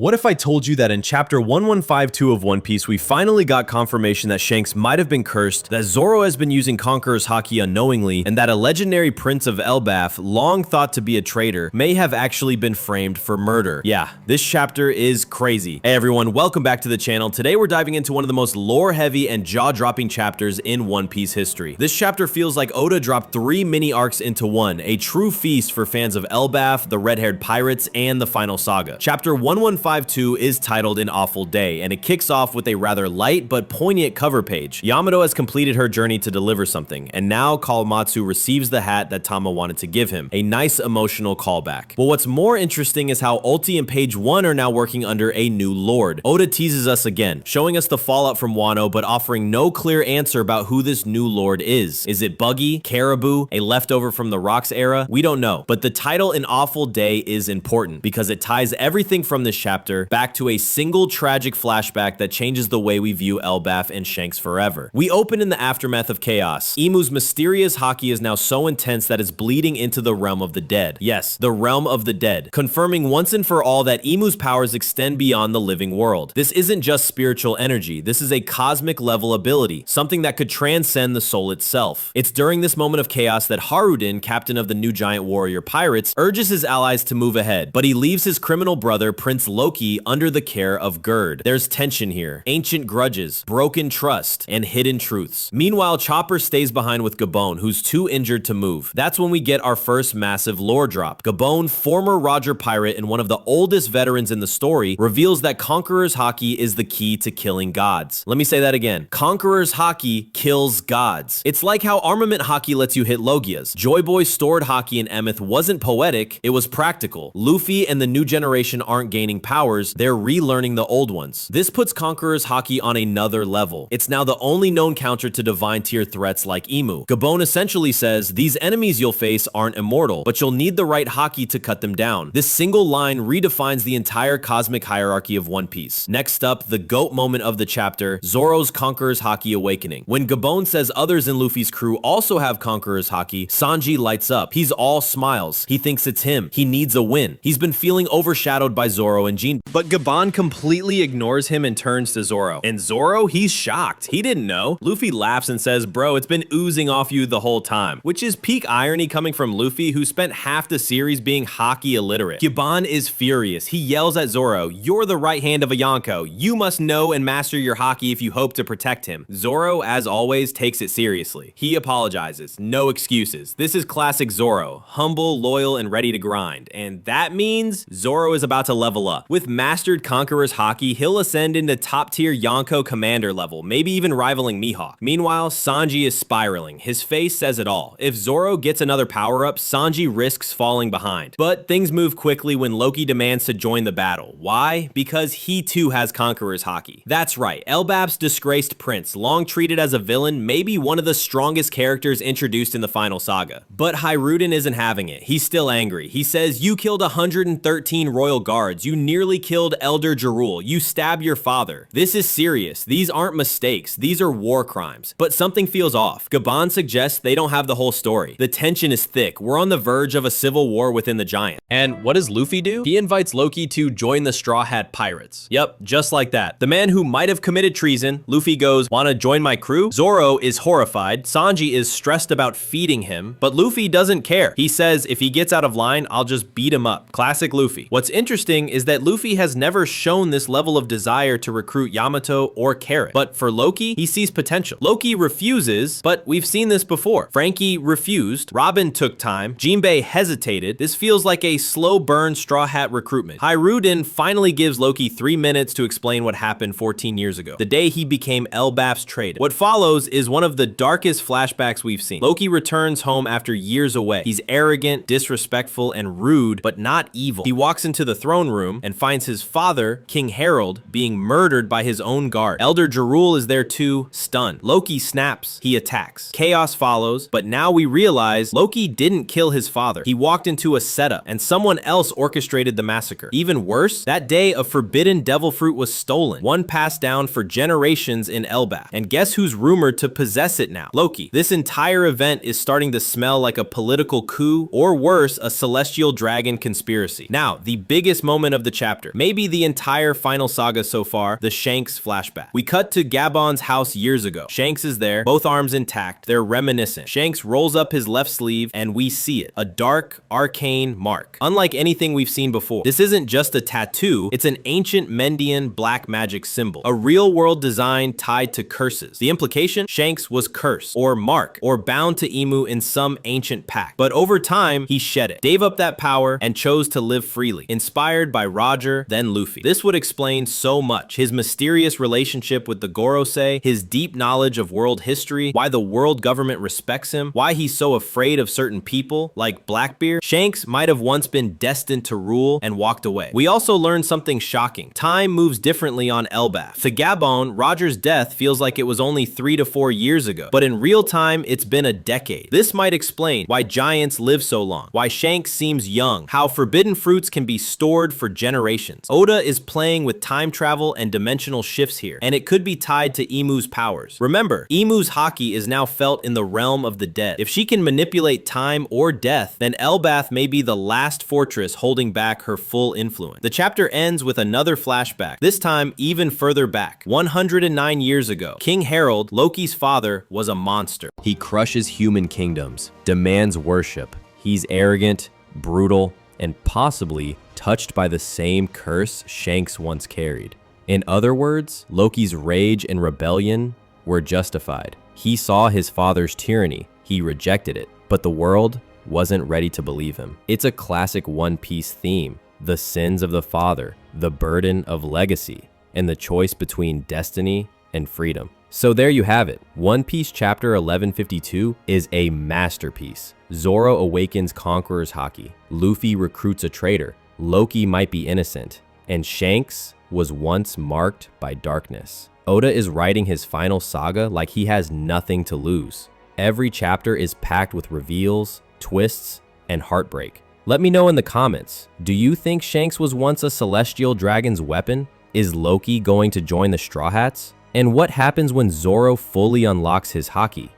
What if I told you that in chapter 1152 of One Piece, we finally got confirmation that Shanks might have been cursed, that Zoro has been using Conqueror's Haki unknowingly, and that a legendary prince of Elbaf, long thought to be a traitor, may have actually been framed for murder? Yeah, this chapter is crazy. Hey everyone, welcome back to the channel. Today we're diving into one of the most lore-heavy and jaw-dropping chapters in One Piece history. This chapter feels like Oda dropped 3 mini arcs into one, a true feast for fans of Elbaf, the red-haired pirates, and the Final Saga. Chapter 1152 is titled An Awful Day, and it kicks off with a rather light but poignant cover page. Yamato has completed her journey to deliver something, and now Kawamatsu receives the hat that Tama wanted to give him. A nice emotional callback. But what's more interesting is how Ulti and Page 1 are now working under a new lord. Oda teases us again, showing us the fallout from Wano, but offering no clear answer about who this new lord is. Is it Buggy, Caribou, a leftover from the Rocks era? We don't know, but the title An Awful Day is important because it ties everything from this chapter back to a single tragic flashback that changes the way we view Elbaf and Shanks forever. We open in the aftermath of chaos. Imu's mysterious Haki is now so intense that it's bleeding into the realm of the dead. Yes, the realm of the dead, confirming once and for all that Imu's powers extend beyond the living world. This isn't just spiritual energy, this is a cosmic level ability, something that could transcend the soul itself. It's during this moment of chaos that Haruden, captain of the new giant warrior pirates, urges his allies to move ahead, but he leaves his criminal brother, Prince Loki, under the care of Gerd. There's tension here, ancient grudges, broken trust, and hidden truths. Meanwhile, Chopper stays behind with Gabon, who's too injured to move. That's when we get our first massive lore drop. Gabon, former Roger pirate and one of the oldest veterans in the story, reveals that Conqueror's Haki is the key to killing gods. Let me say that again. Conqueror's Haki kills gods. It's like how Armament Haki lets you hit Logias. Joy Boy's stored Haki in Emeth wasn't poetic, it was practical. Luffy and the new generation aren't gaining powers, they're relearning the old ones. This puts Conqueror's Haki on another level. It's now the only known counter to divine tier threats like Imu. Gabon essentially says, these enemies you'll face aren't immortal, but you'll need the right Haki to cut them down. This single line redefines the entire cosmic hierarchy of One Piece. Next up, the GOAT moment of the chapter, Zoro's Conqueror's Haki awakening. When Gabon says others in Luffy's crew also have Conqueror's Haki, Sanji lights up. He's all smiles. He thinks it's him. He needs a win. He's been feeling overshadowed by Zoro and Jean, but Gabon completely ignores him and turns to Zoro. And Zoro, he's shocked. He didn't know. Luffy laughs and says, bro, it's been oozing off you the whole time. Which is peak irony coming from Luffy, who spent half the series being Haki illiterate. Gabon is furious. He yells at Zoro, you're the right hand of a Yonko. You must know and master your Haki if you hope to protect him. Zoro, as always, takes it seriously. He apologizes. No excuses. This is classic Zoro. Humble, loyal, and ready to grind. And that means Zoro is about to level up. With mastered Conqueror's Haki, he'll ascend into top-tier Yonko commander level, maybe even rivaling Mihawk. Meanwhile, Sanji is spiraling. His face says it all. If Zoro gets another power-up, Sanji risks falling behind. But things move quickly when Loki demands to join the battle. Why? Because he too has Conqueror's Haki. That's right, Elbaf's disgraced prince, long treated as a villain, may be one of the strongest characters introduced in the Final Saga. But Haruden isn't having it. He's still angry. He says, you killed 113 royal guards. You nearly killed Elder Jarul. You stabbed your father. This is serious. These aren't mistakes. These are war crimes. But something feels off. Gabon suggests they don't have the whole story. The tension is thick. We're on the verge of a civil war within the giant. And what does Luffy do? He invites Loki to join the Straw Hat Pirates. Yep, just like that. The man who might have committed treason, Luffy goes, wanna join my crew? Zoro is horrified. Sanji is stressed about feeding him, but Luffy doesn't care. He says, if he gets out of line, I'll just beat him up. Classic Luffy. What's interesting is that Luffy has never shown this level of desire to recruit Yamato or Carrot. But for Loki, he sees potential. Loki refuses, but we've seen this before. Frankie refused. Robin took time. Jinbei hesitated. This feels like a slow burn Straw Hat recruitment. Haruden finally gives Loki 3 minutes to explain what happened 14 years ago, the day he became Elbaf's traitor. What follows is one of the darkest flashbacks we've seen. Loki returns home after years away. He's arrogant, disrespectful, and rude, but not evil. He walks into the throne room and finds his father, King Harold, being murdered by his own guard. Elder Jarul is there too, stunned. Loki snaps. He attacks. Chaos follows, but now we realize Loki didn't kill his father. He walked into a setup, and someone else orchestrated the massacre. Even worse, that day a forbidden devil fruit was stolen, one passed down for generations in Elbaf. And guess who's rumored to possess it now? Loki. This entire event is starting to smell like a political coup, or worse, a celestial dragon conspiracy. Now, the biggest moment of the chapter chapter, maybe the entire Final Saga so far, the Shanks flashback. We cut to Gabon's house years ago. Shanks is there, both arms intact. They're reminiscent. Shanks rolls up his left sleeve and we see it. A dark, arcane mark. Unlike anything we've seen before. This isn't just a tattoo, it's an ancient Mendian black magic symbol. A real-world design tied to curses. The implication? Shanks was cursed, or marked, or bound to Emu in some ancient pact. But over time, he shed it, gave up that power, and chose to live freely. Inspired by Roger, then Luffy. This would explain so much. His mysterious relationship with the Gorosei, his deep knowledge of world history, why the world government respects him, why he's so afraid of certain people, like Blackbeard. Shanks might have once been destined to rule and walked away. We also learned something shocking. Time moves differently on Elbaf. To Gabon, Roger's death feels like it was only 3 to 4 years ago, but in real time, it's been a decade. This might explain why giants live so long, why Shanks seems young, how forbidden fruits can be stored for generations. Oda is playing with time travel and dimensional shifts here, and it could be tied to Emu's powers. Remember, Emu's Haki is now felt in the realm of the dead. If she can manipulate time or death, then Elbaf may be the last fortress holding back her full influence. The chapter ends with another flashback, this time even further back. 109 years ago, King Harold, Loki's father, was a monster. He crushes human kingdoms, demands worship. He's arrogant, brutal, and possibly touched by the same curse Shanks once carried. In other words, Loki's rage and rebellion were justified. He saw his father's tyranny, he rejected it, but the world wasn't ready to believe him. It's a classic One Piece theme, the sins of the father, the burden of legacy, and the choice between destiny and freedom. So there you have it. One Piece chapter 1152 is a masterpiece. Zoro awakens Conqueror's Haki. Luffy recruits a traitor. Loki might be innocent. And Shanks was once marked by darkness. Oda is writing his final saga like he has nothing to lose. Every chapter is packed with reveals, twists, and heartbreak. Let me know in the comments, do you think Shanks was once a celestial dragon's weapon? Is Loki going to join the Straw Hats? And what happens when Zoro fully unlocks his Haki?